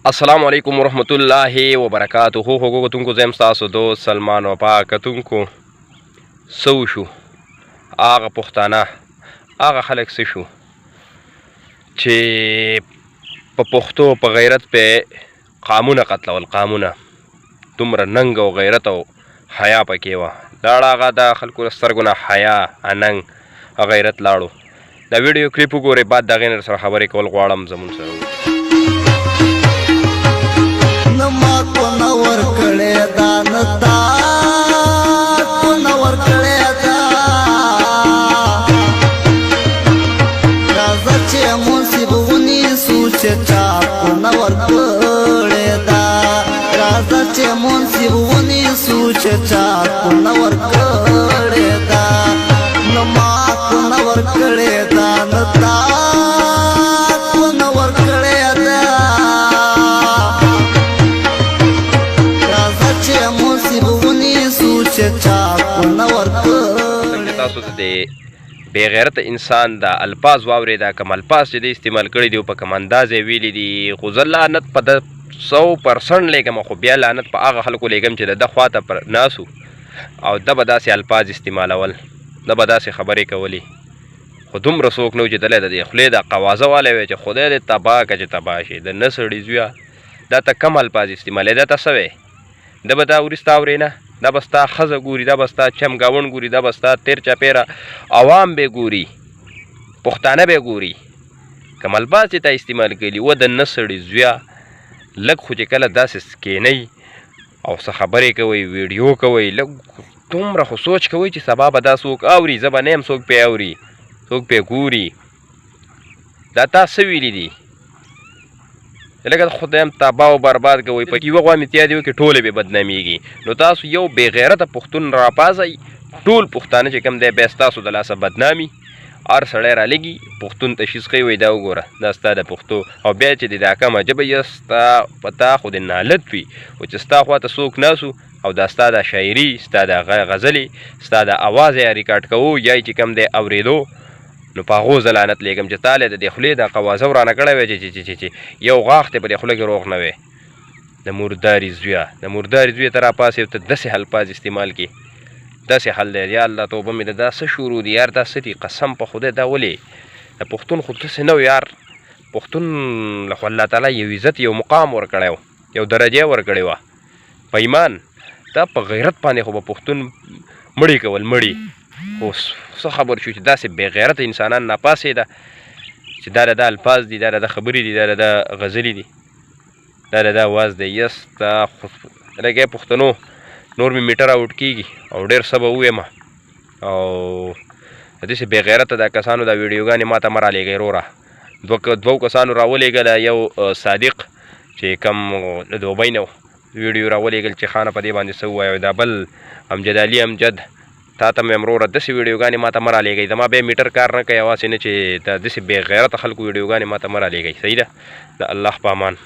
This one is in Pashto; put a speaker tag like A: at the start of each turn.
A: السلام علیکم ورحمۃ اللہ وبرکاتہ هو کتونکو زم تاسو دوست سلمان وفا کتونکو سو شو هغه پښتانه هغه خلک څه شو چې په پښتو په غیرت په قامونه قتلول قامونه دومره ننګ او غیرت او حیا پکې وه لاړه هغه د خلکو له سترګو نه حیا ننګ غیرت لاړو دا ویډیو کلیپ وګورئ بعد د هغې نه سره خبرې کول غواړم زمون سره
B: ما کونہ ورکلی دا نتا کونہ ورکلی دا رازه چې منصب ونیسو چې چا کونہ ورکلی دا رازه چې منصب ونیسو چې چا کونہ ورکلی دا نو ما کونہ ورکلی دا نتا
A: تاسو ته د بې غیرته انسان د الفاظ واورېده کوم الفاظ چې دی استعمال کړي دي او په کوم انداز یې ویلي دي خو زه لعنت په د 100% لیږم خو بیا لعنت په هغه خلکو لیږم چې د ده خواته پر ناسو او ده به داسې الفاظ استعمالول ده به داسې خبرې کولې خو دومره څوک نه و چې دلی د دې خولې د قوازه والی وی چې خدای دې تباه که چې تباه شي د نه سړي زویه دا ته کم الفاظ استعمالوي دا ته څه وی ده به دا وروسته اورې نه دا به ستا ښځه ګوري دا به ستا چمګاون ګوري دا به ستا تیر چاپیره عوام به ګوري پښتانه به ګوري کوم الفاظ چې تا استعمال کړي و د نه سړي زویه لږ خو چې کله داسې کینئ او څه خبرې کوئ ویډیو کوئ لږ دومره خو سوچ کوئ چې سبا به دا څوک اوري زه به نه یم څوک پې اوري څوک پې ګوري دا تا څه ویلي دي لکه خدایم تباه او برباد کوئ په یوه غوا متیادې وکړي ټولې به بدنامیږي نو تاسو یو بې غیرته پښتون راپاڅئ ټول پښتانه چې کوم دی بیا ستاسو د لاسه بدنامي هر سړی رالېږي پښتون تشخیص کوي وایي دا وګوره دا ستا د پښتو او بیا چې د دا کمه ژبه یې ستا په تا خو د نالت وي خو چې ستا خواته څوک ناسو او دا ستا د شاعري ستا د غزلې ستا د اواز یې ریکارډ کوو یا چې کوم دی اورېدو نو په هغو زه لعنت لیږم چې تا د دې خولې د قوازه ورانه کړی وی چې یو غاښ دی په دې خوله کې روغ نه وی د مرداري زویه د مرداري زویه ته راپاسې ته داسې الفاظ استعمال کړي داسې حل دی یا الله توبه مې د دا څه شروع دي یار دا څه دي قسم په خدای دا ولې د پښتون خو داسې نه و یار پښتون له خو الله تعالی یو عزت یو مقام ورکړی و یو درجه ورکړې وه په ایمان دا په غیرت باندې خو به پښتون مړي کول مړي خو څه خبر شو چې داسې بې غیرته انسانان ناپاسېده چې دا د الفاظ دي دا د خبرې دي دا د غزلې دي دا د اواز دی یس دا لکه پښتنو نور مې میټر آوټ کېږي او ډېر څه به ووایم او داسې بې غیرته دا کسانو دا ویډیوګانې ما ته مه رالېږئ وروره دوو کسانو راولېږله یو صادق چې کم د دوبۍ نه ویډیو راولېږل چې خانه په دې باندې څه ووایو دا بل امجد علي امجد تا ته مې وروره داسې ویډیوګانې ما ته مه رالېږئ زما بیا میټر کار نه کوي هواسې نه چې دا داسې بې غیرته خلکو ویډیوګانې ما ته مه رالېږئ صحیح ده د الله په امان